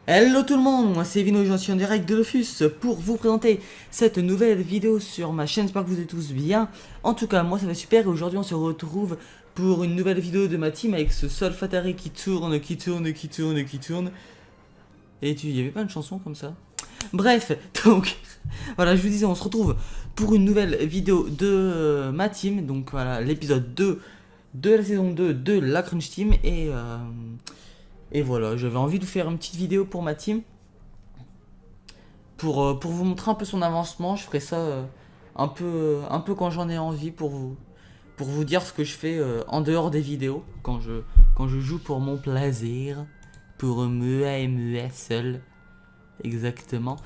Hello tout le monde, moi c'est Vino, je suis en direct de Dofus pour vous présenter cette nouvelle vidéo sur ma chaîne, j'espère que vous êtes tous bien. En tout cas, moi ça va super et aujourd'hui on se retrouve pour une nouvelle vidéo de ma team avec ce Solfatari qui tourne, qui tourne, qui tourne, qui tourne. Et il y avait pas une chanson comme ça. Bref, donc voilà, je vous disais, on se retrouve pour une nouvelle vidéo de ma team, donc voilà, l'épisode 2 de la saison 2 de la Crunch Team et voilà, j'avais envie de vous faire une petite vidéo pour ma team. Pour vous montrer un peu son avancement, je ferai ça un peu quand j'en ai envie pour vous dire ce que je fais en dehors des vidéos, quand je joue pour mon plaisir, pour me amuser seul, exactement.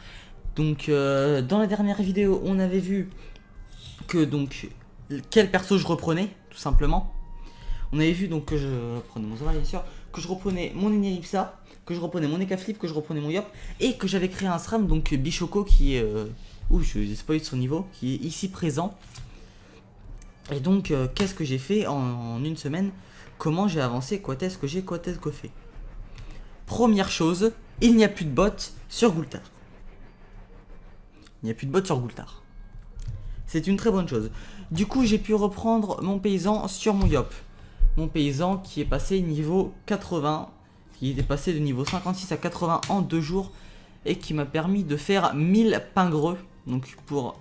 Donc dans la dernière vidéo, on avait vu que donc quel perso je reprenais, tout simplement. On avait vu donc que je reprenais mon Zora bien sûr, que je reprenais mon Enyalipsa, que je reprenais mon Ekaflip, que je reprenais mon Yop, et que j'avais créé un SRAM, donc Bishoko qui est... ouh, je spoil son niveau, qui est ici présent. Et donc, qu'est-ce que j'ai fait en une semaine? Comment j'ai avancé? Quoi est-ce que j'ai? Quoi est-ce que fait? Première chose, il n'y a plus de bots sur Gultar. Il n'y a plus de bots sur Gultar. C'est une très bonne chose. Du coup, j'ai pu reprendre mon paysan sur mon Yop. Mon paysan qui est passé niveau 80, qui est passé de niveau 56 à 80 en 2 jours et qui m'a permis de faire 1000 pingreux, donc pour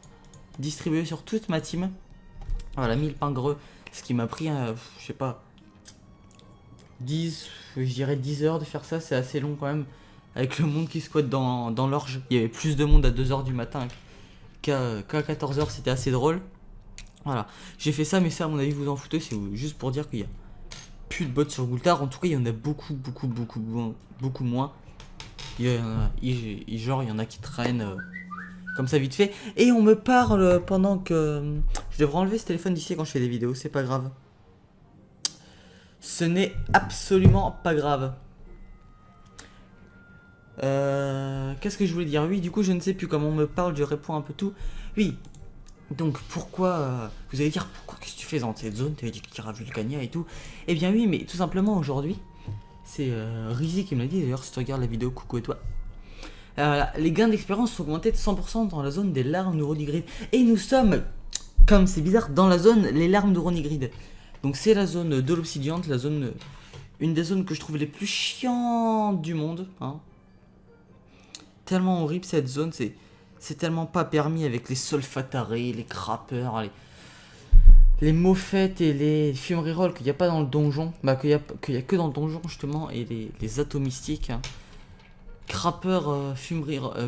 distribuer sur toute ma team. Voilà, 1000 pingreux, ce qui m'a pris, je sais pas, 10, je dirais 10 heures de faire ça, c'est assez long quand même. Avec le monde qui squatte dans l'orge, il y avait plus de monde à 2 heures du matin qu'à 14 heures, c'était assez drôle. Voilà, j'ai fait ça, mais ça à mon avis vous en foutez, c'est juste pour dire qu'il y a plus de bots sur Gultar. En tout cas, il y en a beaucoup moins. Genre, il y en a qui traînent comme ça vite fait. Et on me parle pendant que... Je devrais enlever ce téléphone d'ici quand je fais des vidéos, c'est pas grave. Ce n'est absolument pas grave. Qu'est-ce que je voulais dire? Oui, du coup, je ne sais plus comment on me parle, je réponds un peu tout. Oui, donc pourquoi... vous allez dire, pourquoi qu'est-ce que tu fais dans cette zone? Tu avais dit que tu iras Vulcania et tout. Eh bien oui, mais tout simplement aujourd'hui, c'est Rizzy qui me l'a dit, d'ailleurs si tu regardes la vidéo, coucou et toi. Les gains d'expérience sont augmentés de 100% dans la zone des larmes neuronigrides. Et nous sommes, comme c'est bizarre, dans la zone les larmes neuronigrides. Donc c'est la zone de l'obsidiante, la zone... une des zones que je trouve les plus chiantes du monde. Hein. Tellement horrible cette zone, c'est tellement pas permis avec les solfatarés, les crappers, les moffettes et les fumerolles qu'il n'y a pas dans le donjon. Bah qu'il y a que dans le donjon justement, et les atomistiques. Hein. Crapper,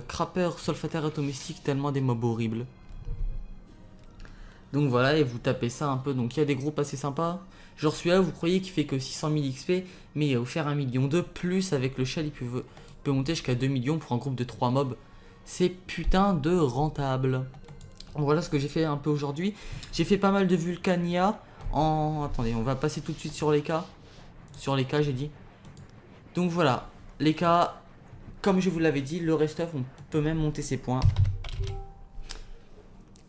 crapper, solfataire atomistique, tellement des mobs horribles. Donc voilà, et vous tapez ça un peu. Donc il y a des groupes assez sympas. Genre celui-là, vous croyez qu'il fait que 600 000 XP, mais il va vous faire 1 million de plus avec le shell, il peut monter jusqu'à 2 millions pour un groupe de 3 mobs. C'est putain de rentable. Voilà ce que j'ai fait un peu aujourd'hui. J'ai fait pas mal de Vulcania en... Attendez, on va passer tout de suite sur les cas. Sur les cas, j'ai dit. Donc voilà, les cas, comme je vous l'avais dit, le rest of, on peut même monter ses points.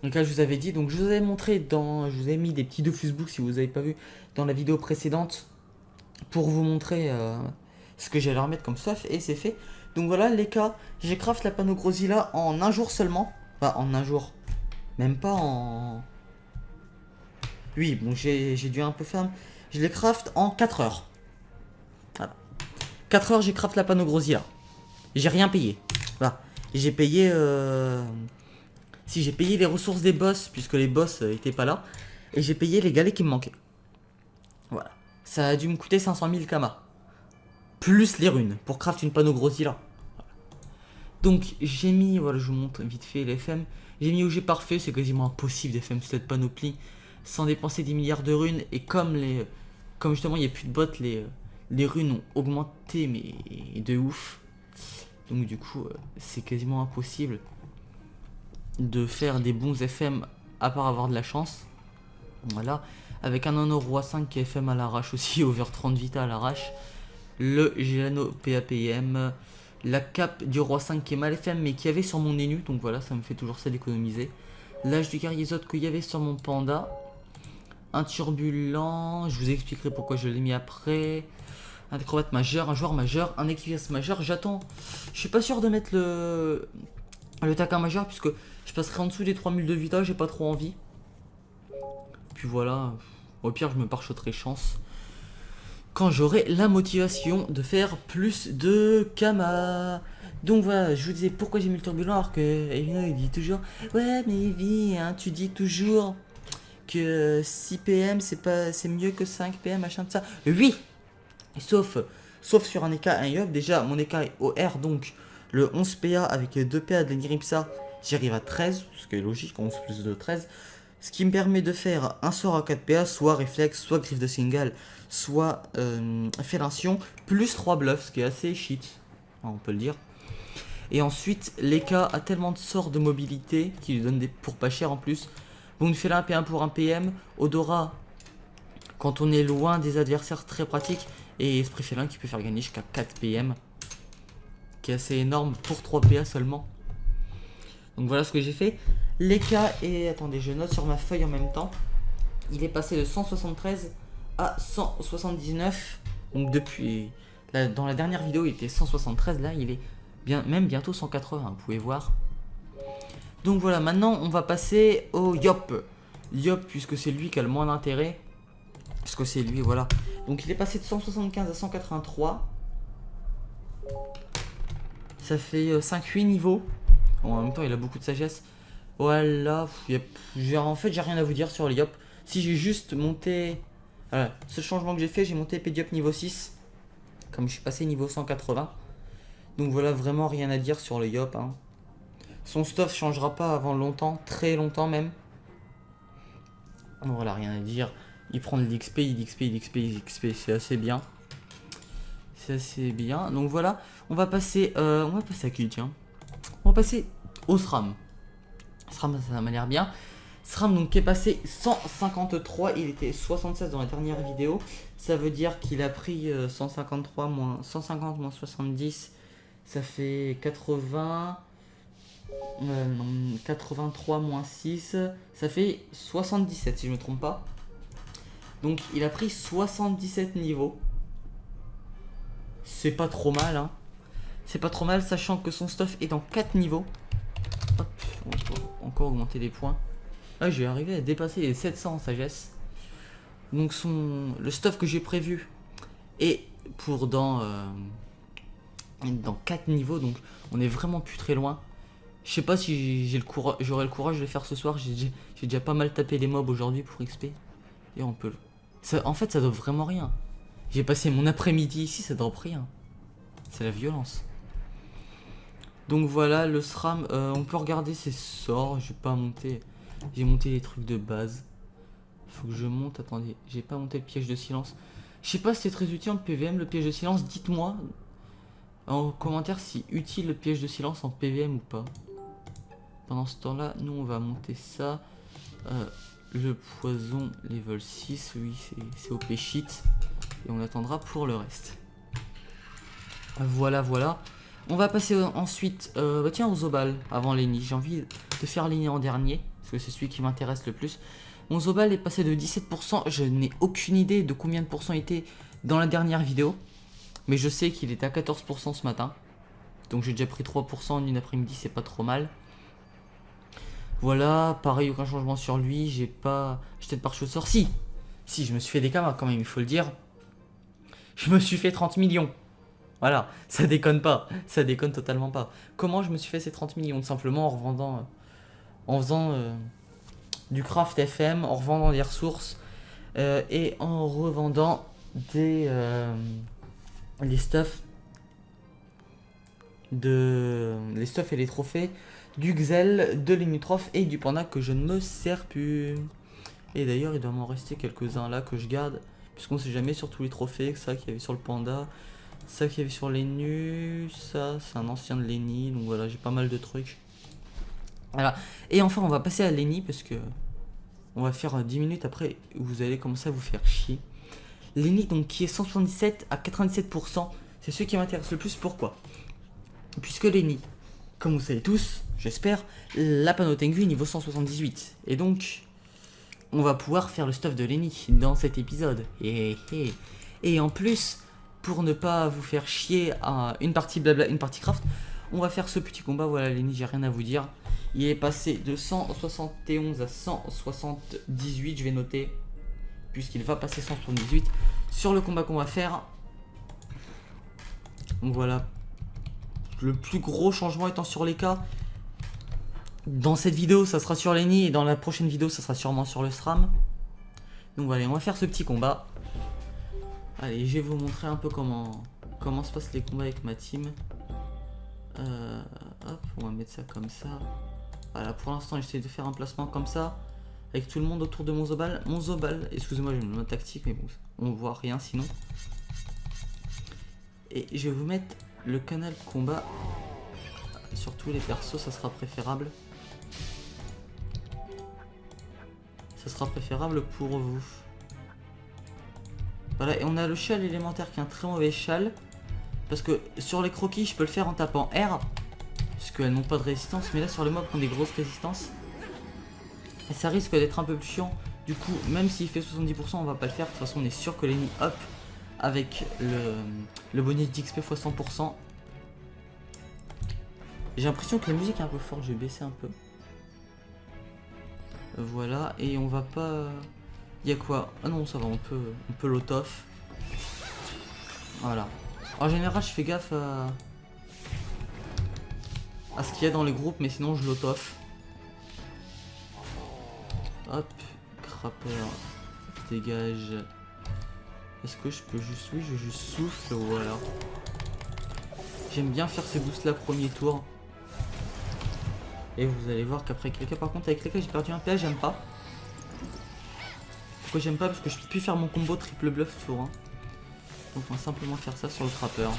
Donc là, je vous avais dit, donc je vous avais montré dans... Je vous ai mis des petits Dofusbook si vous n'avez pas vu dans la vidéo précédente pour vous montrer ce que j'allais remettre comme stuff et c'est fait. Donc voilà, les cas, j'ai craft la Panogrosia en un jour seulement. Enfin, en un jour. Même pas en... Oui, bon, j'ai dû un peu faire... Je les craft en 4 heures. Voilà. 4 heures, j'ai craft la Panogrosia. J'ai rien payé. Voilà. J'ai payé... Si, j'ai payé les ressources des boss, puisque les boss étaient pas là. Et j'ai payé les galets qui me manquaient. Voilà. Ça a dû me coûter 500 000 kamas. Plus les runes, pour craft une Panogrosia. Voilà. Donc, j'ai mis... Voilà, je vous montre vite fait les FM. J'ai mis OG parfait, c'est quasiment impossible d'FM cette panoplie sans dépenser 10 milliards de runes. Et comme justement il n'y a plus de bots, les runes ont augmenté mais de ouf. Donc du coup c'est quasiment impossible de faire des bons FM à part avoir de la chance. Voilà. Avec un Honor Roi 5 qui est FM à l'arrache aussi, over 30 vita à l'arrache. Le Gelano PAPM. La cape du Roi 5 qui est mal FM mais qui avait sur mon Enu. Donc voilà, ça me fait toujours ça d'économiser. L'âge du guerrier Zod qu'il y avait sur mon Panda. Un turbulent. Je vous expliquerai pourquoi je l'ai mis après. un acrobate majeur, un joueur majeur, un équilibriste majeur. J'attends. Je suis pas sûr de mettre le taquin majeur puisque je passerai en dessous des 3000 de vita, j'ai pas trop envie. Puis voilà, au pire je me pare-shotterai chance quand j'aurai la motivation de faire plus de Kama. Donc voilà, je vous disais pourquoi j'ai mis le turbulent alors que Evino il dit toujours ouais mais Evie, hein, tu dis toujours que 6 PM c'est mieux que 5 PM machin de ça. Oui, sauf sur un EK et un YOP. Déjà mon EK est au R, donc le 11 PA avec 2 PA de l'Eniripsa, j'arrive à 13, ce qui est logique, 11 plus 2, 13. Ce qui me permet de faire un sort à 4 PA, soit réflexe, soit griffe de single, soit fellation, plus 3 bluffs, ce qui est assez shit, on peut le dire. Et ensuite, l'EK a tellement de sorts de mobilité qui lui donnent des pour pas cher en plus. Bon, fait là un P1 pour un PM, Odora quand on est loin des adversaires, très pratique, et Esprit Félin qui peut faire gagner jusqu'à 4 PM, qui est assez énorme pour 3 PA seulement. Donc voilà ce que j'ai fait. L'EK et attendez, je note sur ma feuille en même temps. Il est passé de 173 à 179. Donc depuis dans la dernière vidéo, il était 173. Là, il est même bientôt 180. Vous pouvez voir. Donc voilà, maintenant on va passer au Yop. Yop, puisque c'est lui qui a le moins d'intérêt. Parce que c'est lui, voilà. Donc il est passé de 175 à 183. Ça fait 5-8 niveaux. Bon, en même temps, il a beaucoup de sagesse. Voilà. En fait, j'ai rien à vous dire sur les Yop. Si j'ai juste monté... Voilà. Ce changement que j'ai fait, j'ai monté Pediop niveau 6. Comme je suis passé niveau 180. Donc voilà, vraiment rien à dire sur le Yop. Hein. Son stuff changera pas avant longtemps. Très longtemps même. Donc voilà, rien à dire. Il prend de l'XP, il XP. C'est assez bien. C'est assez bien. Donc voilà. On va passer à qui, tiens. On va passer au SRAM. SRAM, ça m'a l'air bien. SRAM donc qui est passé 153, il était 76 dans la dernière vidéo. Ça veut dire qu'il a pris 153 moins 150 moins 70, ça fait 80. 83 moins 6, ça fait 77 si je me trompe pas. Donc il a pris 77 niveaux. C'est pas trop mal, hein. C'est pas trop mal, sachant que son stuff est dans 4 niveaux. Hop, on va encore augmenter les points. Ah, je vais arriver à dépasser les 700 en sagesse. Donc le stuff que j'ai prévu est pour dans 4 niveaux, donc on est vraiment plus très loin. Je sais pas si j'aurai le courage de le faire ce soir. J'ai déjà pas mal tapé les mobs aujourd'hui pour XP. Et on peut... en fait, ça doit vraiment rien. J'ai passé mon après-midi ici, ça drop rien. C'est la violence. Donc voilà, le SRAM, on peut regarder ses sorts. Je vais pas monter. J'ai monté les trucs de base. Faut que je monte, attendez. J'ai pas monté le piège de silence. Je sais pas si c'est très utile en PVM le piège de silence. Dites-moi en commentaire si utile le piège de silence en PVM ou pas. Pendant ce temps-là, nous on va monter ça. Le poison level 6, oui, c'est OP shit. Et on attendra pour le reste. Voilà. On va passer ensuite tiens, aux Zobal avant Lenny. J'ai envie de faire Lenny en dernier, parce que c'est celui qui m'intéresse le plus. Mon Zobal est passé de 17%. Je n'ai aucune idée de combien de pourcents était dans la dernière vidéo. Mais je sais qu'il était à 14% ce matin. Donc j'ai déjà pris 3% en une après-midi, c'est pas trop mal. Voilà, pareil, aucun changement sur lui. J'ai pas jeté de pare-choix sort. Si, je me suis fait des camas quand même, il faut le dire. Je me suis fait 30 millions. Voilà, ça déconne pas. Ça déconne totalement pas. Comment je me suis fait ces 30 millions? Simplement en revendant... en faisant du craft FM, en revendant des ressources. Et en revendant des... les stuffs et les trophées du Xel, de l'Inutrof et du Panda que je ne me sers plus. Et d'ailleurs il doit m'en rester quelques-uns là que je garde, puisqu'on sait jamais sur tous les trophées. Ça qu'il y avait sur le Panda, ça qu'il y avait sur l'Enu, ça c'est un ancien de Lenny. Donc voilà, j'ai pas mal de trucs. Voilà, et enfin on va passer à Lenny parce que on va faire 10 minutes après où vous allez commencer à vous faire chier. Lenny donc qui est 177 à 97%, c'est ce qui m'intéresse le plus. Pourquoi? Puisque Lenny, comme vous savez tous, j'espère, la panneau Tengu niveau 178. Et donc, on va pouvoir faire le stuff de Lenny dans cet épisode. Et en plus, pour ne pas vous faire chier à une partie blabla, une partie craft, on va faire ce petit combat. Voilà, Lenny, j'ai rien à vous dire. Il est passé de 171 à 178, je vais noter, puisqu'il va passer 178 sur le combat qu'on va faire. Donc voilà, le plus gros changement étant sur les cas. Dans cette vidéo, ça sera sur Lenny, et dans la prochaine vidéo, ça sera sûrement sur le SRAM. Donc voilà, on va faire ce petit combat. Allez, je vais vous montrer un peu comment se passent les combats avec ma team. Hop, on va mettre ça comme ça. Voilà, pour l'instant, j'essaie de faire un placement comme ça, avec tout le monde autour de mon Zobal. Mon Zobal, excusez-moi, j'ai une tactique, mais bon, on voit rien sinon. Et je vais vous mettre le canal combat sur tous les persos, ça sera préférable. Ça sera préférable pour vous. Voilà, et on a le châle élémentaire qui est un très mauvais châle. Parce que sur les croquis, je peux le faire en tapant R. Puisqu'elles n'ont pas de résistance. Mais là, sur les mobs qui ont des grosses résistances, et ça risque d'être un peu plus chiant. Du coup, même s'il fait 70%, on va pas le faire. De toute façon, on est sûr que Lenny hop avec le bonus d'XP x 100%. J'ai l'impression que la musique est un peu forte. Je vais baisser un peu. Voilà, et on va pas... Il y a quoi? Ah non, ça va, on peut l'autof. Voilà. En général, je fais gaffe à ce qu'il y a dans les groupes, mais sinon je l'autof. Hop, crapeur, dégage. Est-ce que je peux juste... Oui, je juste souffle, voilà. J'aime bien faire ces boosts là premier tour. Et vous allez voir qu'après quelqu'un, par contre avec lesquels j'ai perdu un PA, j'aime pas. Pourquoi j'aime pas? Parce que je peux plus faire mon combo triple bluff tour 1. Donc on va simplement faire ça sur le trappeur.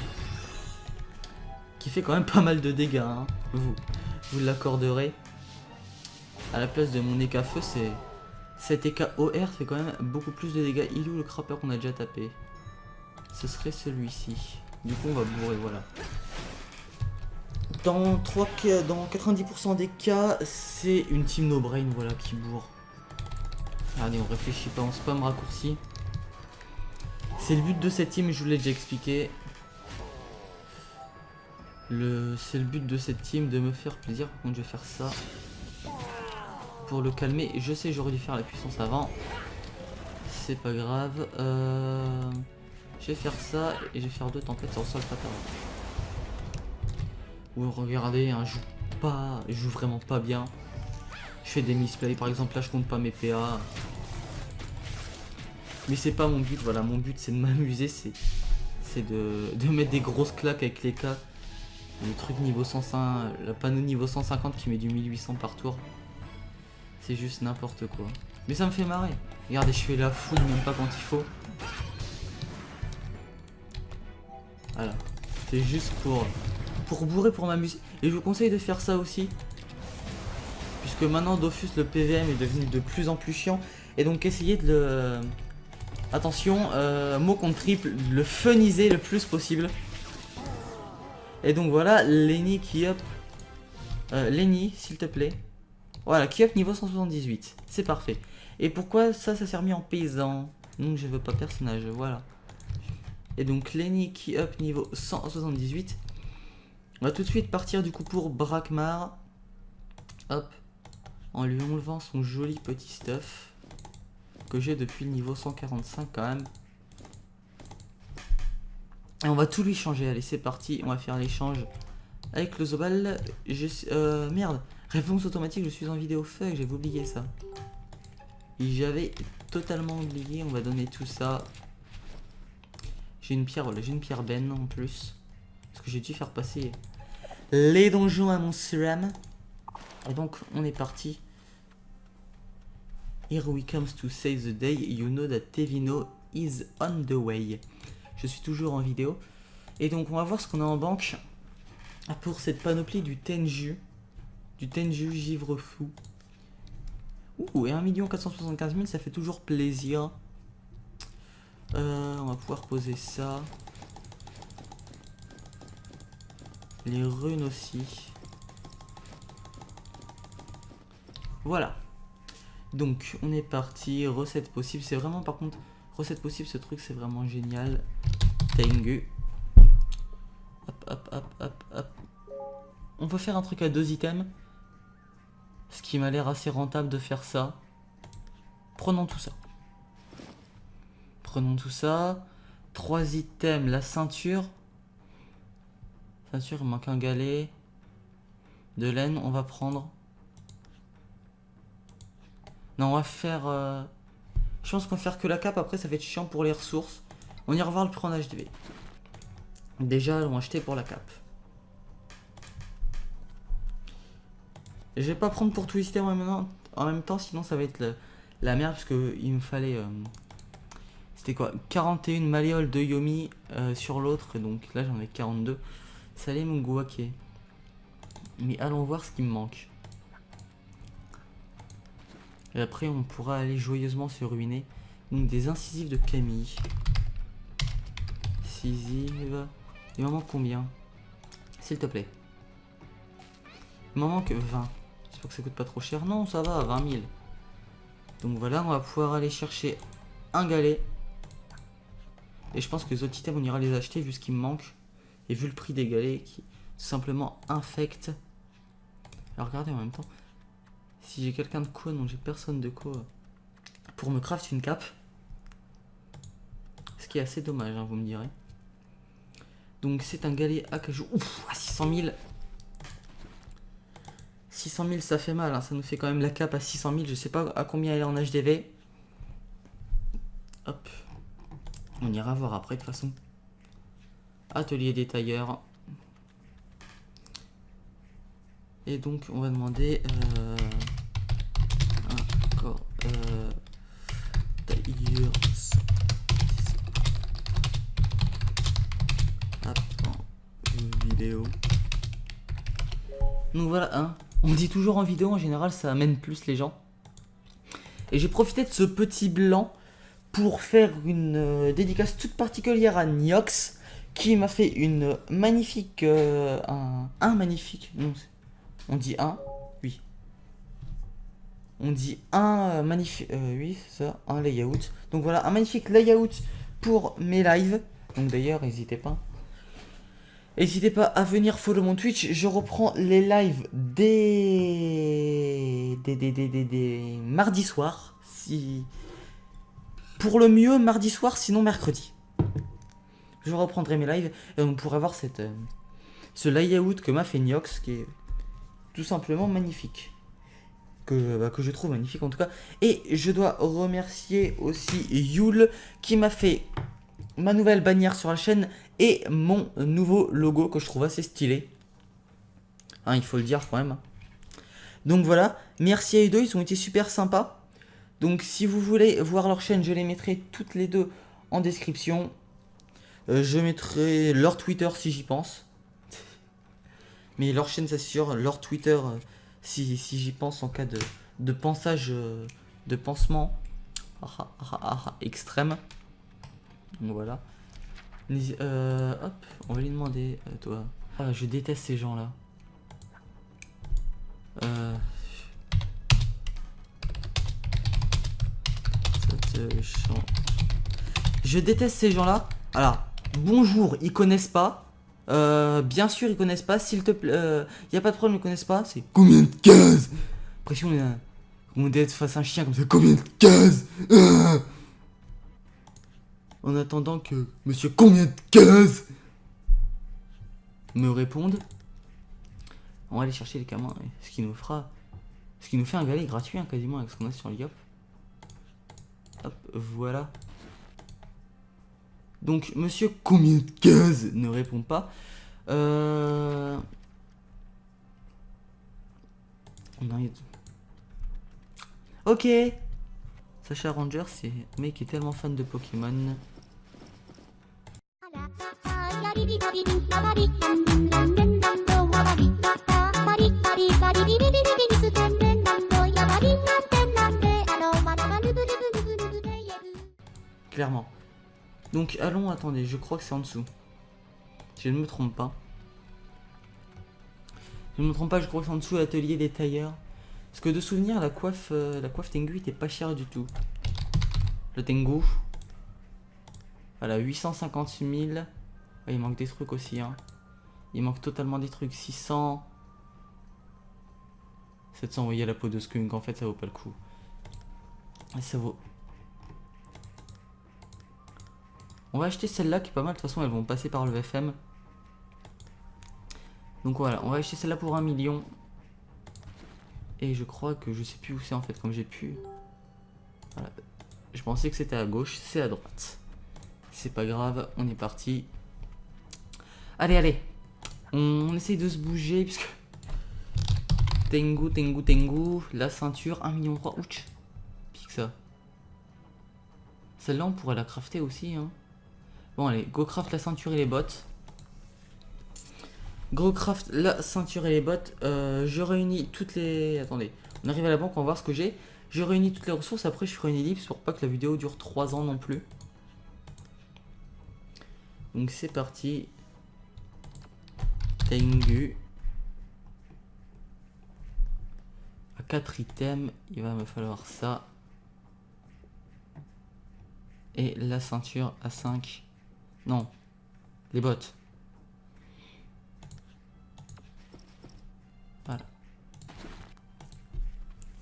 Qui fait quand même pas mal de dégâts, hein. Vous l'accorderez. À la place de mon EK feu, c'est... Cet EK OR fait quand même beaucoup plus de dégâts. Il est où le trappeur qu'on a déjà tapé? Ce serait celui-ci. Du coup on va bourrer, voilà. Dans 90% des cas, c'est une team no brain, voilà, qui bourre. Allez, on réfléchit pas, on spam raccourci. C'est le but de cette team, je vous l'ai déjà expliqué. C'est le but de cette team de me faire plaisir. Par contre, je vais faire ça pour le calmer. Je sais, j'aurais dû faire la puissance avant. C'est pas grave. Je vais faire ça et je vais faire 2 tempêtes sur le sol fatal. Ou regardez, hein, je joue vraiment pas bien. Je fais des misplays, par exemple là je compte pas mes PA. Mais c'est pas mon but, voilà, mon but c'est de m'amuser, c'est de mettre des grosses claques avec les K. Le truc niveau 105, la panneau niveau 150 qui met du 1800 par tour. C'est juste n'importe quoi. Mais ça me fait marrer. Regardez, je fais la foule même pas quand il faut. Voilà. C'est juste pour bourrer, pour m'amuser. Et je vous conseille de faire ça aussi. Puisque maintenant Dofus, le PVM est devenu de plus en plus chiant. Et donc essayez de le... Attention, mot contre triple, le funiser le plus possible. Et donc voilà, Lenny qui up. Lenny, s'il te plaît. Voilà, qui up niveau 178. C'est parfait. Et pourquoi ça s'est remis en paysan? Donc je veux pas personnage, voilà. Et donc Lenny qui up niveau 178. On va tout de suite partir du coup pour Brakmar. Hop. En lui enlevant son joli petit stuff. Que j'ai depuis le niveau 145 quand même. Et on va tout lui changer. Allez, c'est parti. On va faire l'échange avec le Zobal. Merde. Réponse automatique, je suis en vidéo. Fuck, j'avais oublié ça. J'avais totalement oublié. On va donner tout ça. J'ai une pierre, voilà, j'ai une pierre Ben en plus. Parce que j'ai dû faire passer les donjons à mon SRAM. Et donc, on est parti. Here we comes to save the day. You know that Tevino is on the way. Je suis toujours en vidéo. Et donc, on va voir ce qu'on a en banque pour cette panoplie du Tenju. Du Tenju Givre Fou. Ouh, et 1 475 000, ça fait toujours plaisir. On va pouvoir poser ça. Les runes aussi. Voilà. Donc, on est parti. Recette possible. C'est vraiment, par contre, recette possible, ce truc, c'est vraiment génial. Tengu. Hop, hop, hop, hop, hop. On peut faire un truc à 2 items. Ce qui m'a l'air assez rentable de faire ça. Prenons tout ça. Prenons tout ça. 3 items, la ceinture. Ceinture, il manque un galet. De laine, on va prendre. Non, on va faire... Je pense qu'on va faire que la cape, après ça va être chiant pour les ressources. On ira voir le prix en HDV. Déjà, on va acheter pour la cape. Je vais pas prendre pour tout les systèmes en même temps, sinon ça va être la merde, parce que il me fallait... C'était quoi, 41 malléoles de Yomi sur l'autre, et donc là j'en ai 42. Ça allait me guaquer. Mais allons voir ce qui me manque. Et après on pourra aller joyeusement se ruiner. Donc des incisives de Camille. Incisives. Il m'en manque combien? S'il te plaît. Il m'en manque 20. J'espère que ça coûte pas trop cher. Non, ça va, 20 000. Donc voilà, on va pouvoir aller chercher un galet. Et je pense que les autres items, on ira les acheter vu ce qui me manque. Et vu le prix des galets qui est tout simplement infect. Alors regardez en même temps. Si j'ai quelqu'un de co, non j'ai personne de co pour me craft une cape. Ce qui est assez dommage, hein, vous me direz. Donc c'est un galet à cajou. Ouf, à 600 000. 600 000 ça fait mal, hein. Ça nous fait quand même la cape à 600 000. Je sais pas à combien elle est en HDV. Hop. On ira voir après de toute façon. Atelier des tailleurs. Et donc on va demander encore tailleur vidéo. Donc voilà, hein. On dit toujours en vidéo, en général ça amène plus les gens. Et j'ai profité de ce petit blanc pour faire une dédicace toute particulière à Niox, qui m'a fait une magnifique un magnifique, non, on dit un, oui. On dit un magnifique, oui, c'est ça, un layout. Donc voilà, un magnifique layout pour mes lives. Donc d'ailleurs, n'hésitez pas. N'hésitez pas à venir follow mon Twitch. Je reprends les lives des mardis soirs. Si... Pour le mieux, mardi soir, sinon mercredi. Je reprendrai mes lives et on pourra voir ce layout que m'a fait Niox, qui est tout simplement magnifique. Que je trouve magnifique en tout cas. Et je dois remercier aussi Yule qui m'a fait ma nouvelle bannière sur la chaîne et mon nouveau logo que je trouve assez stylé. Hein, il faut le dire quand même. Donc voilà, merci à eux deux, ils ont été super sympas. Donc si vous voulez voir leur chaîne, je les mettrai toutes les deux en description. Je mettrai leur Twitter si j'y pense. Mais leur chaîne c'est sûr, leur Twitter si j'y pense en cas de pensage, de pansement extrême. Donc voilà. Hop, on va lui demander, toi. Ah, je déteste ces gens-là. Ça te change. Je déteste ces gens-là. Alors, bonjour, ils connaissent pas. Bien sûr, ils connaissent pas. S'il te plaît, y a pas de problème, ils connaissent pas. C'est combien de cases? Pression, on est face à un chien comme ça. Combien de cases? En attendant que monsieur combien de cases me réponde, on va aller chercher les camins. Ce qui nous fera, ce qui nous fait un galet gratuit hein, quasiment avec ce qu'on a sur l'IOP. Hop, voilà. Donc monsieur combien de cases ne répond pas. On a... Ok. Sacha Ranger, c'est un mec qui est tellement fan de Pokémon. Clairement. Donc allons, attendez, je crois que c'est en dessous. Je ne me trompe pas. Je ne me trompe pas, je crois que c'est en dessous l'atelier des tailleurs. Parce que de souvenir, la coiffe Tengu était pas chère du tout. Le Tengu. Voilà, 850 000. Ah, il manque des trucs aussi, hein. Il manque totalement des trucs. 600. 700, vous voyez la peau de skunk, en fait ça vaut pas le coup. Ça vaut. On va acheter celle-là qui est pas mal, de toute façon elles vont passer par le FM. Donc voilà, on va acheter celle-là pour 1 million. Et je crois que je sais plus où c'est en fait, comme j'ai pu. Voilà. Je pensais que c'était à gauche, c'est à droite. C'est pas grave, on est parti. Allez, allez. On essaye de se bouger puisque... Tengu, Tengu, Tengu. La ceinture, 1,3 million. Ouch. Pique ça. Celle-là, on pourrait la crafter aussi. Hein. Bon, allez, go craft la ceinture et les bottes. Go craft la ceinture et les bottes. Je réunis toutes les... Attendez, on arrive à la banque, on va voir ce que j'ai. Je réunis toutes les ressources, après je ferai une ellipse pour pas que la vidéo dure 3 ans non plus. Donc c'est parti. Tengu. À 4 items, il va me falloir ça. Et la ceinture à 5. Non, les bottes. Voilà.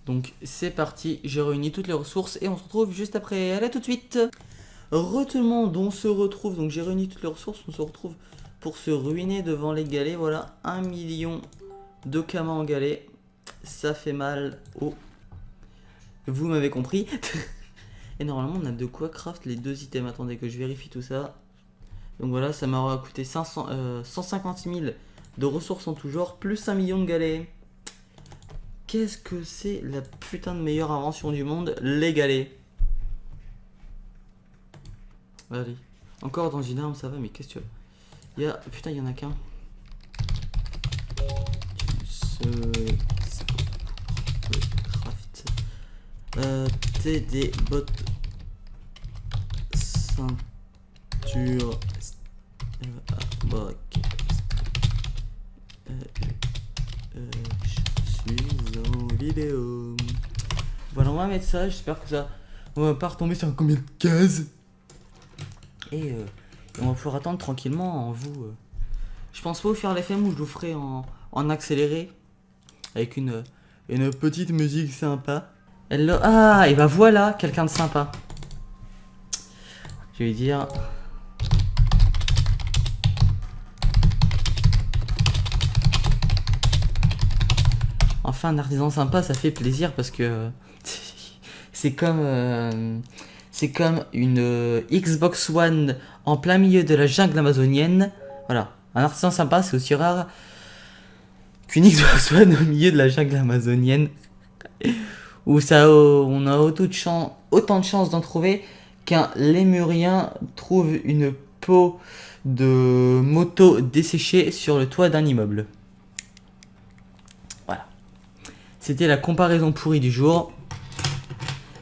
Donc c'est parti, j'ai réuni toutes les ressources et on se retrouve juste après. Allez, tout de suite. Tout le monde, on se retrouve. Donc j'ai réuni toutes les ressources, on se retrouve pour se ruiner devant les galets. Voilà, 1 million de kamas en galets. Ça fait mal au... Vous m'avez compris. Et normalement on a de quoi craft les 2 items. Attendez que je vérifie tout ça. Donc voilà, ça m'aura coûté 150 000 de ressources en tout genre, plus 1 million de galets. Qu'est-ce que c'est la putain de meilleure invention du monde, les galets. Allez, encore dans une arme ça va, mais qu'est-ce que tu veux. Putain, il y en a qu'un. Craft. TD bot ceinture. Je suis en vidéo. Voilà, on va mettre ça. J'espère que ça on va pas retomber sur combien de cases. Et on va pouvoir attendre tranquillement en vous. Je pense pas vous faire l'FM où je vous ferai en accéléré. Avec une petite musique sympa. Hello. Ah, et bah voilà, quelqu'un de sympa. Je vais dire... Enfin, un artisan sympa, ça fait plaisir parce que... c'est comme une Xbox One en plein milieu de la jungle amazonienne. Voilà, un artisan sympa, c'est aussi rare qu'une Xbox One au milieu de la jungle amazonienne. Où on a autant de chances d'en trouver qu'un lémurien trouve une peau de moto desséchée sur le toit d'un immeuble. Voilà. C'était la comparaison pourrie du jour.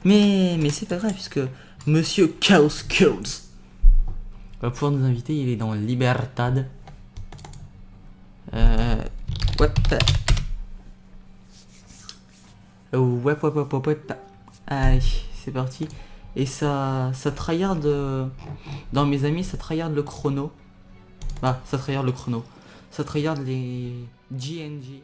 Mais c'est pas grave puisque Monsieur Chaos Codes va pouvoir nous inviter. Il est dans Libertad. Ouais. Allez, c'est parti. Et ça tryhard dans mes amis, ça tryhard le chrono. Ah, ça tryhard le chrono. Ça tryhard les GNG.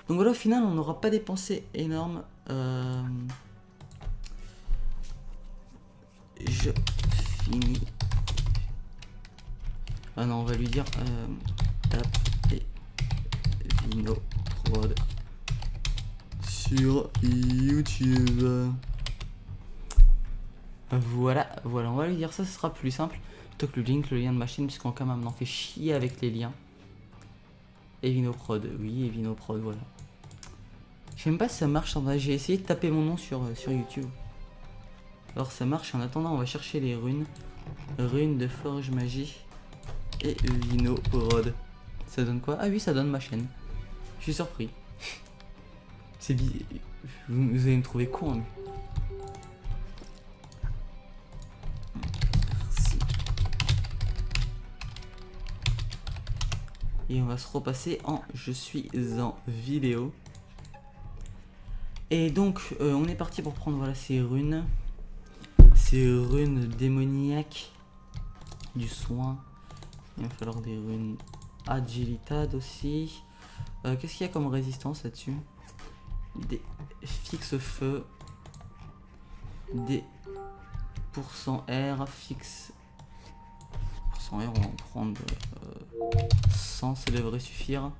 Donc voilà, au final, on n'aura pas dépensé énorme. Je finis. Ah non, on va lui dire taper Vino Prod sur YouTube. Voilà, on va lui dire ça, ce sera plus simple. Plutôt que le lien de ma chaîne, puisqu'on quand même en fait chier avec les liens. Et Vinoprod, oui, et Vinoprod, voilà. Je sais même pas si ça marche en vrai, j'ai essayé de taper mon nom sur YouTube. Alors ça marche. En attendant, on va chercher les runes. Runes de forge magie. Et Vino Rod. Ça donne quoi? Ah oui, ça donne ma chaîne. Je suis surpris. C'est vous allez me trouver con, hein. Merci. Et on va se repasser en je suis en vidéo. Et donc on est parti pour prendre voilà ces runes. Ces runes démoniaques. Du soin. Il va falloir des runes agilitad aussi. Qu'est-ce qu'il y a comme résistance là-dessus? Des fixe feu. Des %R fixe. %R, on va en prendre 100, ça devrait suffire.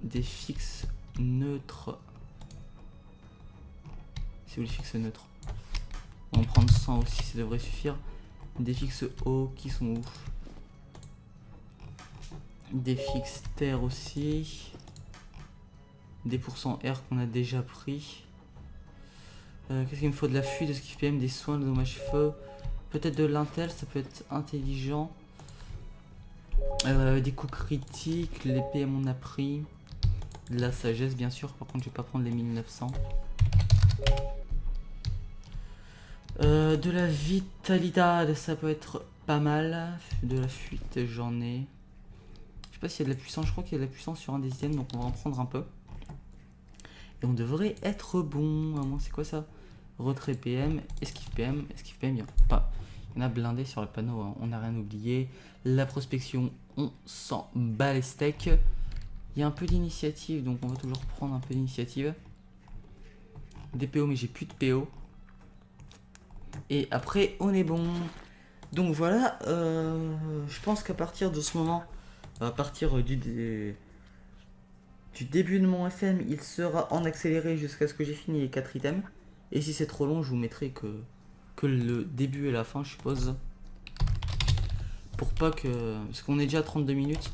Des fixes neutres. Si vous les fixes neutres. On va en prendre 100 aussi, ça devrait suffire. Des fixes hauts qui sont où? Des fixes terre aussi. Des %R qu'on a déjà pris. Qu'est-ce qu'il me faut? De la fuite, de skill PM, des soins, de dommages feu. Peut-être de l'intel, ça peut être intelligent. Des coups critiques, les PM on a pris. De la sagesse bien sûr, par contre je vais pas prendre les 1900. De la vitalité, ça peut être pas mal. De la fuite, j'en ai. Je sais pas s'il y a de la puissance, je crois qu'il y a de la puissance sur un des items, donc on va en prendre un peu. Et on devrait être bon. À moins, c'est quoi ça? Retrait PM, esquive PM, il y en a blindé sur le panneau, hein. On n'a rien oublié. La prospection, on s'en bat les steaks. Il y a un peu d'initiative, donc on va toujours prendre un peu d'initiative. Des PO, mais j'ai plus de PO. Et après, on est bon. Donc voilà, je pense qu'à partir de ce moment, à partir du début de mon FM, il sera en accéléré jusqu'à ce que j'ai fini les 4 items. Et si c'est trop long, je vous mettrai que le début et la fin, je suppose. Pour pas que... Parce qu'on est déjà à 32 minutes.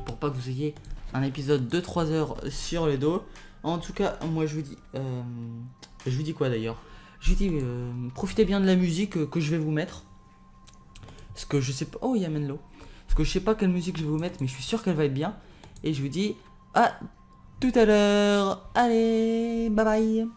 Pour pas que vous ayez un épisode de 3 heures sur le dos. En tout cas, moi je vous dis... je vous dis quoi d'ailleurs? Je vous dis, profitez bien de la musique que je vais vous mettre. Parce que je sais pas... Oh, il y a Menlo. Parce que je sais pas quelle musique je vais vous mettre, mais je suis sûr qu'elle va être bien. Et je vous dis à tout à l'heure. Allez, bye bye.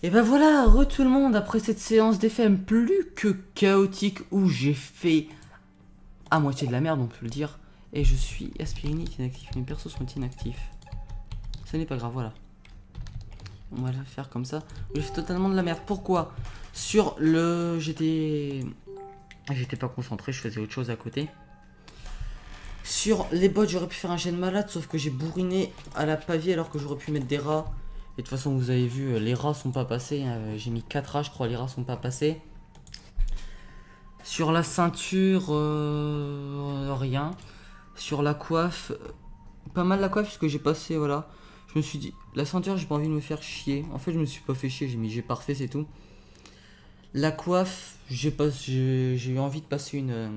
Et ben voilà, re tout le monde, après cette séance d'FM plus que chaotique où j'ai fait à moitié de la merde, on peut le dire. Et je suis aspirinite inactif, mes persos sont inactifs. Ce n'est pas grave, voilà. On va le faire comme ça. J'ai fait totalement de la merde. Pourquoi? Sur le... J'étais pas concentré, je faisais autre chose à côté. Sur les bots, j'aurais pu faire un gène malade, sauf que j'ai bourriné à la pavie alors que j'aurais pu mettre des rats. Et de toute façon, vous avez vu, les rats sont pas passés. J'ai mis 4 rats, je crois, les rats sont pas passés. Sur la ceinture, rien. Sur la coiffe, pas mal la coiffe, puisque j'ai passé, voilà. Je me suis dit, la ceinture, j'ai pas envie de me faire chier. En fait, je me suis pas fait chier, j'ai mis j'ai parfait, c'est tout. La coiffe, j'ai eu envie de passer une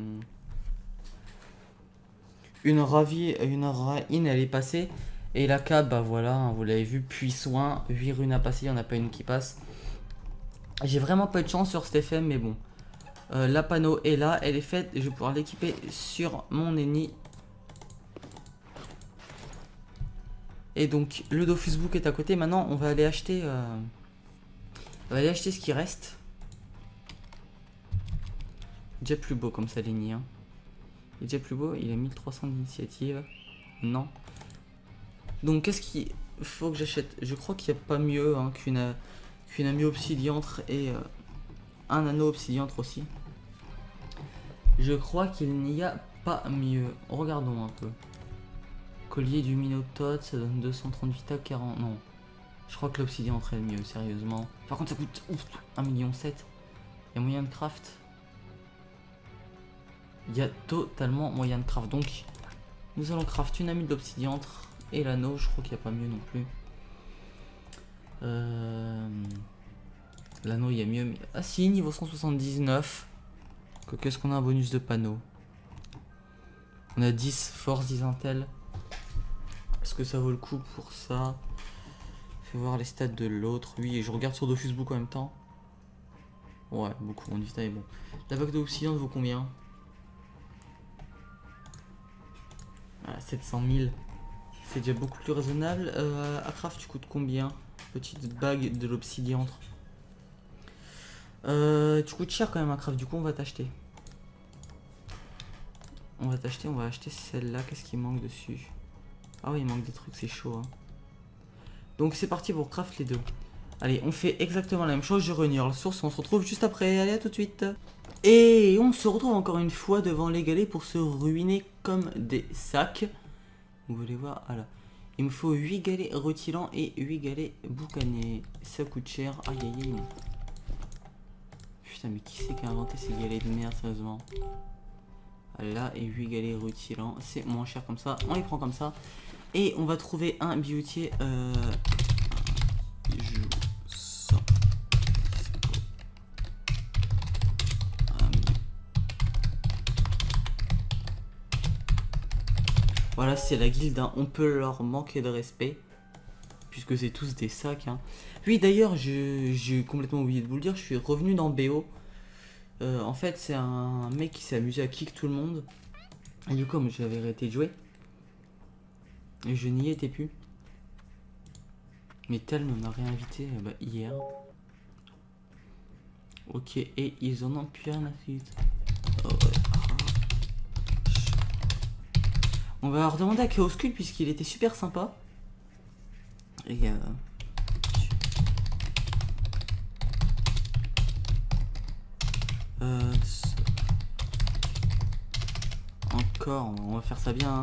raine, elle est passée. Et la cape, bah voilà, hein, vous l'avez vu, puis soin, 8 runes à passer, il n'y en a pas une qui passe. J'ai vraiment pas eu de chance sur cet FM, mais bon. La panneau est là, elle est faite, et je vais pouvoir l'équiper sur mon ennemi. Et donc, le Dofus Book est à côté. Maintenant, on va aller acheter, ce qui reste. Déjà plus beau comme ça, l'ennemi. Hein. Il est déjà plus beau, il a 1300 d'initiative. Non. Donc qu'est-ce qu'il faut que j'achète? Je crois qu'il n'y a pas mieux hein, qu'une amie obsidiantre et un anneau obsidiantre aussi. Je crois qu'il n'y a pas mieux. Regardons un peu. Collier du Minotaure, ça donne 238 à 40. Non. Je crois que l'obsidiantre est le mieux, sérieusement. Par contre ça coûte 1,7 million. Il y a moyen de craft. Il y a totalement moyen de craft. Donc nous allons craft une amie de l'obsidiantre. Et l'anneau, je crois qu'il n'y a pas mieux non plus. L'anneau, il y a mieux. Mais... Ah si, niveau 179. Qu'est-ce qu'on a un bonus de panneau? On a 10 force, 10 intel. Est-ce que ça vaut le coup pour ça? Fais voir les stats de l'autre. Oui, et je regarde sur Dofus Book en même temps. Ouais, beaucoup. On dit ça est bon. La bague d'obsidian vaut combien? Ah, 700 000. C'est déjà beaucoup plus raisonnable. À craft, tu coûtes combien? Petite bague de l'obsidiantre. Tu coûtes cher quand même à craft. Du coup, on va t'acheter. On va acheter celle-là. Qu'est-ce qui manque dessus? Ah oui, il manque des trucs, c'est chaud. Hein. Donc c'est parti pour craft les deux. Allez, on fait exactement la même chose. Je renier la source. On se retrouve juste après. Allez, à tout de suite. Et on se retrouve encore une fois devant les galets pour se ruiner comme des sacs. Vous voulez voir? Ah là. Il me faut 8 galets rutilants et 8 galets boucanés. Ça coûte cher. Aïe aïe aïe. Putain, mais qui c'est qui a inventé ces galets de merde, sérieusement? Là, et 8 galets rutilants. C'est moins cher comme ça. On les prend comme ça. Et on va trouver un bijoutier. Voilà, c'est la guilde, hein. On peut leur manquer de respect. Puisque c'est tous des sacs. Hein. Oui, d'ailleurs, j'ai complètement oublié de vous le dire. Je suis revenu dans BO. En fait, c'est un mec qui s'est amusé à kick tout le monde. Et du coup, comme j'avais arrêté de jouer. Et je n'y étais plus. Mais Tel m'a réinvité hier. Ok, et ils en ont plus rien à foutre. Oh, ouais. On va leur demander à Chaoscule puisqu'il était super sympa. Et encore, on va faire ça bien. Hein.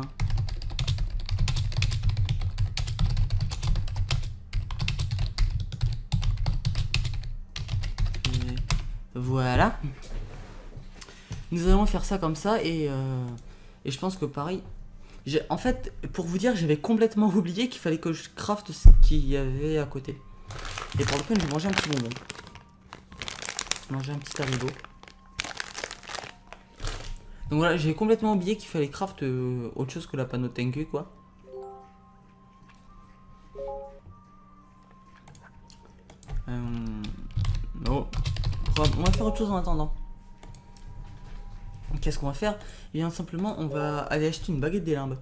Voilà. Nous allons faire ça comme ça et je pense que pareil. En fait, pour vous dire, j'avais complètement oublié qu'il fallait que je crafte ce qu'il y avait à côté. Et pour le coup, je vais manger un petit bonbon. Manger un petit haribo. Donc voilà, j'ai complètement oublié qu'il fallait craft autre chose que la panneau Tengu, quoi. Non. On va faire autre chose en attendant. Qu'est-ce qu'on va faire? Eh bien simplement on va aller acheter une baguette des limbes.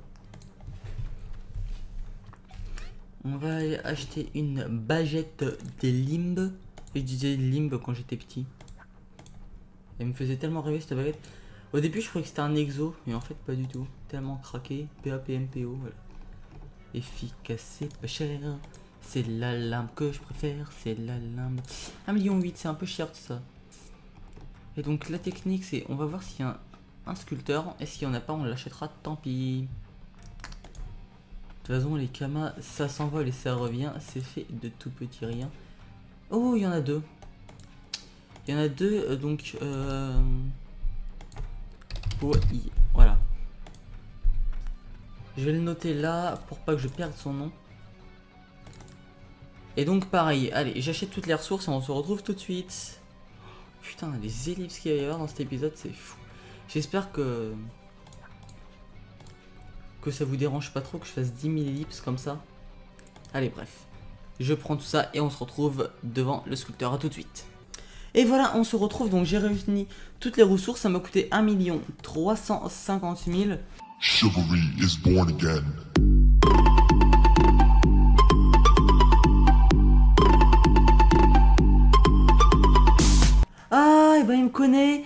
On va aller acheter une baguette des limbes. Et je disais Limbe quand j'étais petit. Elle me faisait tellement rêver cette baguette. Au début, je croyais que c'était un exo, mais en fait, pas du tout. Tellement craqué. PAPMPO, voilà. Efficace, c'est pas cher. C'est la lampe que je préfère. C'est la lampe. 1,8 million, c'est un peu cher tout ça. Et donc, la technique, c'est on va voir s'il y a un sculpteur. Et s'il n'y en a pas, on l'achètera, tant pis. De toute façon, les kamas, ça s'envole et ça revient. C'est fait de tout petit rien. Oh, il y en a deux. Il y en a deux, donc... voilà. Je vais le noter là pour pas que je perde son nom. Et donc pareil, allez, j'achète toutes les ressources et on se retrouve tout de suite. Putain, les ellipses qu'il va y avoir dans cet épisode, c'est fou. J'espère que ça vous dérange pas trop que je fasse 10 000 ellipses comme ça. Allez, bref. Je prends tout ça et on se retrouve devant le sculpteur. À tout de suite. Et voilà, on se retrouve, donc j'ai réuni toutes les ressources, ça m'a coûté 1 350 000. Chivalry is born again. Ah, et ben il me connaît.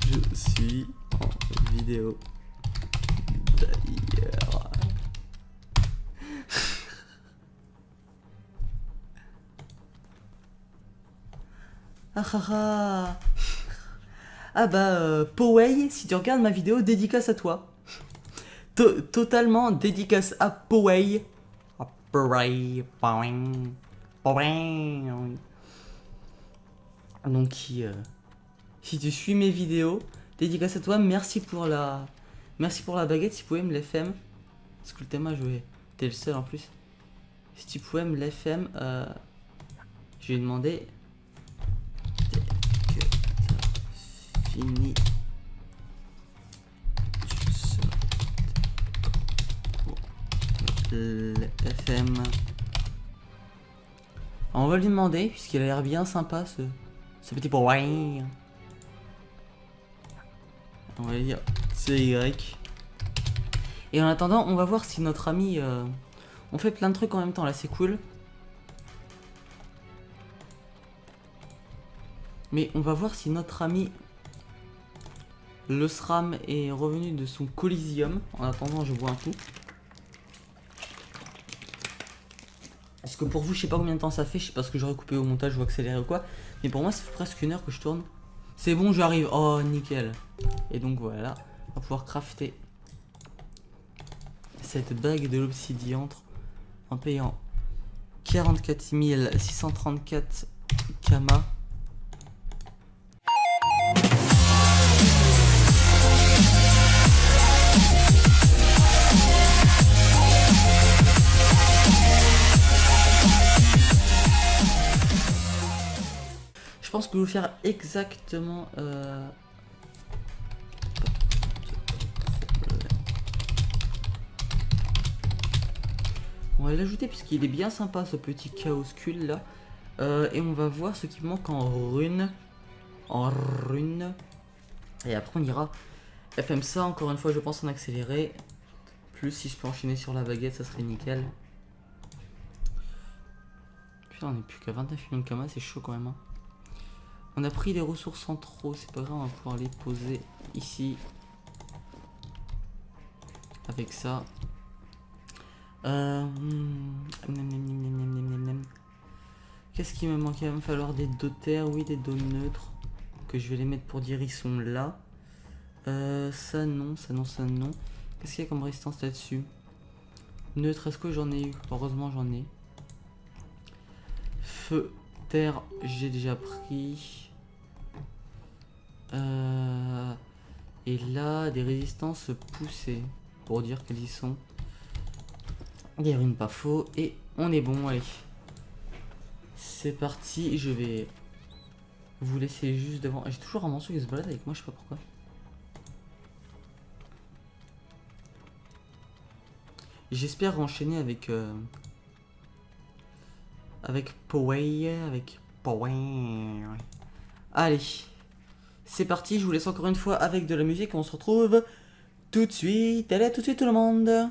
Je suis en vidéo. D'ailleurs. Ah bah Poway, si tu regardes ma vidéo, dédicace à toi. Totalement dédicace à Poway. Donc si tu suis mes vidéos, dédicace à toi, merci pour la baguette, si tu pouvais me l'FM. Parce que le thème a joué. T'es le seul en plus. Si tu pouvais me l'FM, je lui ai demandé dès que t'as fini. Tu sautes pour l'FM. On va lui demander, puisqu'il a l'air bien sympa ce petit boy. On va lui dire CY. Et en attendant, on va voir si notre ami... on fait plein de trucs en même temps, là, c'est cool. Mais on va voir si notre ami... le SRAM est revenu de son Coliseum. En attendant, je bois un coup. Parce que pour vous, je sais pas combien de temps ça fait. Je sais pas ce que j'aurais coupé au montage ou accéléré ou quoi. Mais pour moi, ça fait presque 1 heure que je tourne. C'est bon, j'arrive. Oh, nickel. Et donc voilà, on va pouvoir crafter cette bague de l'obsidiantre en payant 44 634 kamas. Je pense que je vais faire exactement... On va l'ajouter puisqu'il est bien sympa ce petit chaos skull là. Et on va voir ce qui manque en rune. Et après on ira FM ça encore une fois, je pense en accéléré. Plus si je peux enchaîner sur la baguette, ça serait nickel. Putain, on est plus qu'à 29 millions de kamas, c'est chaud quand même. Hein. On a pris des ressources en trop, c'est pas grave, on va pouvoir les poser ici. Avec ça. Qu'est-ce qui me manque? Il va me falloir des dos terre, oui, des dos neutres. Que je vais les mettre pour dire ils sont là. Ça non, ça non, ça non. Qu'est-ce qu'il y a comme résistance là-dessus? Neutre, est-ce que j'en ai eu? Heureusement j'en ai. Feu, terre, j'ai déjà pris. Et là, des résistances poussées. Pour dire qu'elles y sont. Des runes pas faux. Et on est bon, allez. C'est parti, je vais vous laisser juste devant. J'ai toujours un monstre qui se balade avec moi, je sais pas pourquoi. J'espère enchaîner avec Poway, Allez, c'est parti, je vous laisse encore une fois avec de la musique. On se retrouve tout de suite. Allez, à tout de suite tout le monde.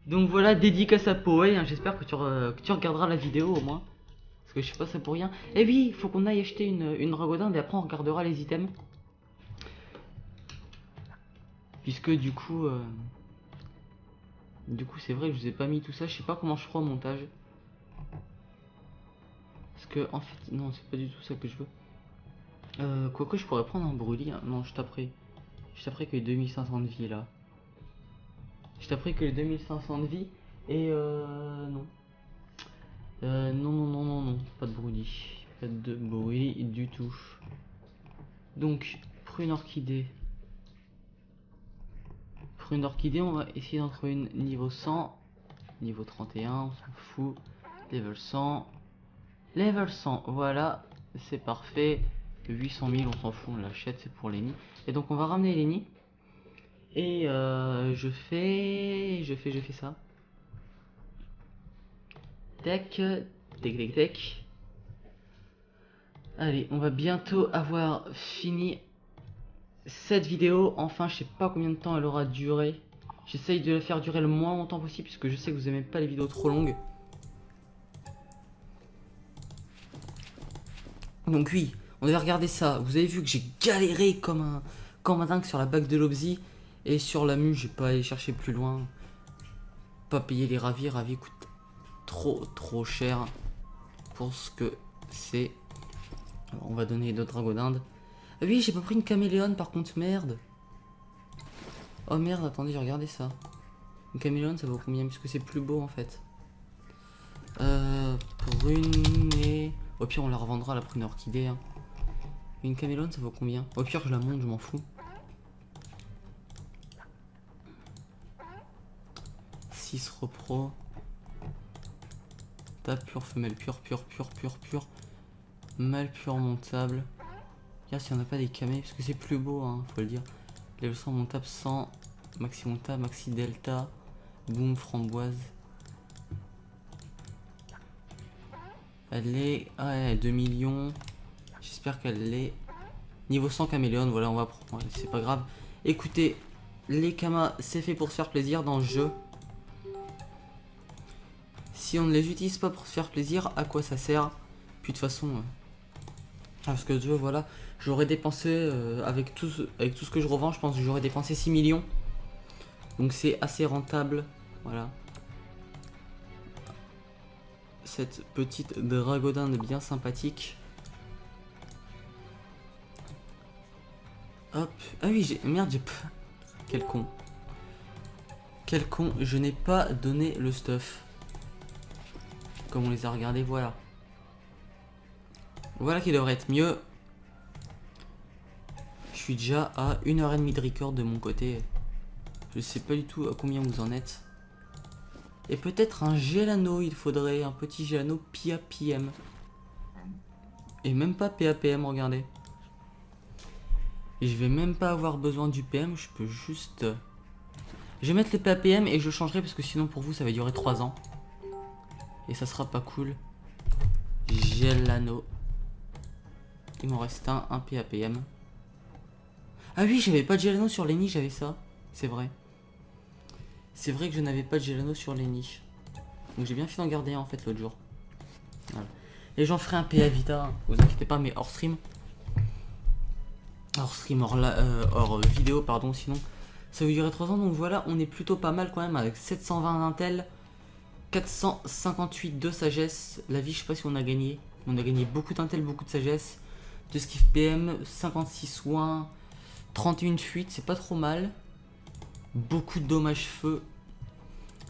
Donc voilà, dédicace à Poé, hein, j'espère que tu regarderas la vidéo au moins. Parce que je fais pas ça pour rien. Et oui, il faut qu'on aille acheter une dragodinde et après on regardera les items. Puisque du coup c'est vrai que je vous ai pas mis tout ça, je sais pas comment je ferai au montage. Parce que en fait, non c'est pas du tout ça que je veux. Quoique je pourrais prendre un brûlis, hein. Non je taperai que les 2500 de vie là. Je taperai que les 2500 de vie et non. Non, pas de brûlis. Pas de brûlis du tout. Donc, prune orchidée. Prune orchidée, on va essayer d'en trouver une niveau 100. Niveau 31, on s'en fout. Level 100. Level 100, voilà. C'est parfait. 800 000, on s'en fout, on l'achète, c'est pour Lenny. Et donc, on va ramener Lenny. Et je fais ça. Tac, tac, tac. Allez, on va bientôt avoir fini cette vidéo. Enfin, je sais pas combien de temps elle aura duré. J'essaye de la faire durer le moins longtemps possible puisque je sais que vous aimez pas les vidéos trop longues. Donc oui, on devait regarder ça. Vous avez vu que j'ai galéré comme un dingue sur la bague de l'Obsi. Et sur la mue, j'ai pas allé chercher plus loin. Pas payer les ravis. Ravis coûtent trop cher pour ce que c'est. Alors, on va donner d'autres dragodindes. Ah oui, j'ai pas pris une caméléone par contre, merde. Oh merde, attendez, j'ai regardé ça. Une caméléone, ça vaut combien? Puisque c'est plus beau en fait. Prune et... Au pire, on la revendra la prune orchidée. Hein. Une caméléone, ça vaut combien? Au pire, je la monte, je m'en fous. 6 repro. Tape pure, femelle pure. Mâle pure montable. Regarde s'il n'y en a pas des camés, parce que c'est plus beau, hein, faut le dire. Level 100 montable 100. Maxi montable, maxi delta. Boom, framboise. Elle est... Ah ouais, 2 millions. J'espère qu'elle est... Niveau 100 caméléon, voilà, on va prendre. C'est pas grave. Écoutez, les kamas, c'est fait pour se faire plaisir dans le jeu. Si on ne les utilise pas pour se faire plaisir, à quoi ça sert? Puis de toute façon... parce que voilà, j'aurais dépensé, avec tout ce que je revends, je pense que j'aurais dépensé 6 millions. Donc c'est assez rentable, voilà. Cette petite dragodinde bien sympathique. Hop, ah oui, merde, quel con. Quel con, je n'ai pas donné le stuff. Comme on les a regardés, voilà. Voilà qui devrait être mieux. Je suis déjà à 1h30 de record de mon côté. Je sais pas du tout à combien vous en êtes. Et peut-être un Gelano, il faudrait un petit Gelano PAPM. Et même pas PAPM, regardez. Et je vais même pas avoir besoin du PM, je peux juste... Je vais mettre les PAPM et je changerai parce que sinon pour vous ça va durer 3 ans. Et ça sera pas cool. Gelano. Il m'en reste un PAPM. Ah oui, j'avais pas de Gelano sur les nids, j'avais ça. C'est vrai. C'est vrai que je n'avais pas de Gelano sur les nids. Donc j'ai bien fait d'en garder un en fait l'autre jour. Voilà. Et j'en ferai un PA Vita, hein. Vous inquiétez pas, mais hors stream. Hors stream, hors vidéo, pardon, sinon ça va durer 3 ans. Donc voilà, on est plutôt pas mal quand même avec 720 d'intel, 458 de sagesse. La vie, je sais pas si on a gagné. On a gagné beaucoup d'intel, beaucoup de sagesse. De skiff PM, 56 soins, 31 fuites, c'est pas trop mal. Beaucoup de dommages feu.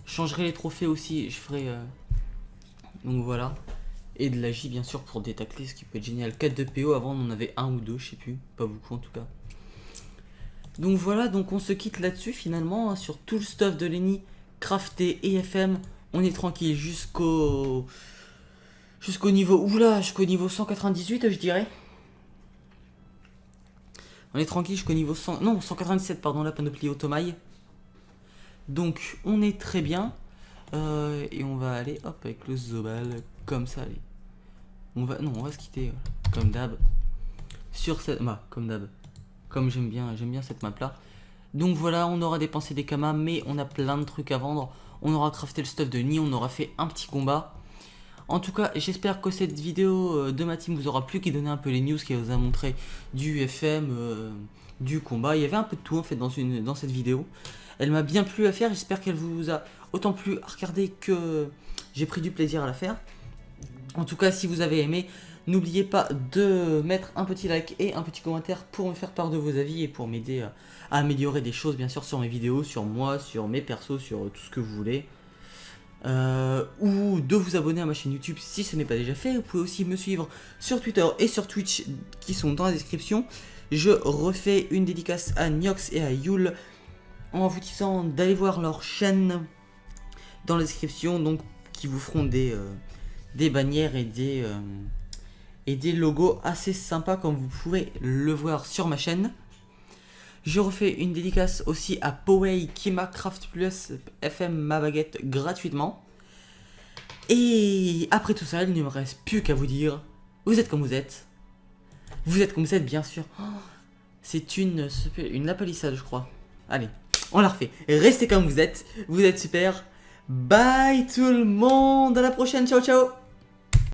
Je changerai les trophées aussi, je ferai... Donc voilà. Et de la J bien sûr pour détacler, ce qui peut être génial. 4 de PO, avant on en avait 1 ou 2, je sais plus. Pas beaucoup en tout cas. Donc voilà, donc on se quitte là-dessus finalement, hein, sur tout le stuff de Lenny, crafté et FM. On est tranquille jusqu'au niveau... Oula, jusqu'au niveau 198 je dirais. On est tranquille jusqu'au niveau 100... Non, 197 pardon, la panoplie automaille. Donc on est très bien. Et on va aller hop avec le Zobal comme ça. Allez. On va se quitter comme d'hab sur cette comme d'hab. Comme j'aime bien cette map là. Donc voilà, on aura dépensé des kamas, mais on a plein de trucs à vendre. On aura crafté le stuff de Nid, on aura fait un petit combat. En tout cas, j'espère que cette vidéo de ma team vous aura plu, qui donnait un peu les news, qui vous a montré du FM, du combat. Il y avait un peu de tout en fait dans cette vidéo. Elle m'a bien plu à faire, j'espère qu'elle vous a autant plu à regarder que j'ai pris du plaisir à la faire. En tout cas, si vous avez aimé, n'oubliez pas de mettre un petit like et un petit commentaire pour me faire part de vos avis et pour m'aider à améliorer des choses, bien sûr, sur mes vidéos, sur moi, sur mes persos, sur tout ce que vous voulez. Ou de vous abonner à ma chaîne YouTube si ce n'est pas déjà fait. Vous pouvez aussi me suivre sur Twitter et sur Twitch qui sont dans la description. Je refais une dédicace à Niox et à Yule en vous disant d'aller voir leur chaîne dans la description, donc qui vous feront des bannières et des logos assez sympas comme vous pouvez le voir sur ma chaîne. Je refais une dédicace aussi à Poway qui m'a craft plus FM ma baguette gratuitement. Et après tout ça, il ne me reste plus qu'à vous dire, vous êtes comme vous êtes. Vous êtes comme vous êtes, bien sûr. Oh, c'est une lapalissade, je crois. Allez, on la refait. Restez comme vous êtes super. Bye tout le monde, à la prochaine, ciao ciao.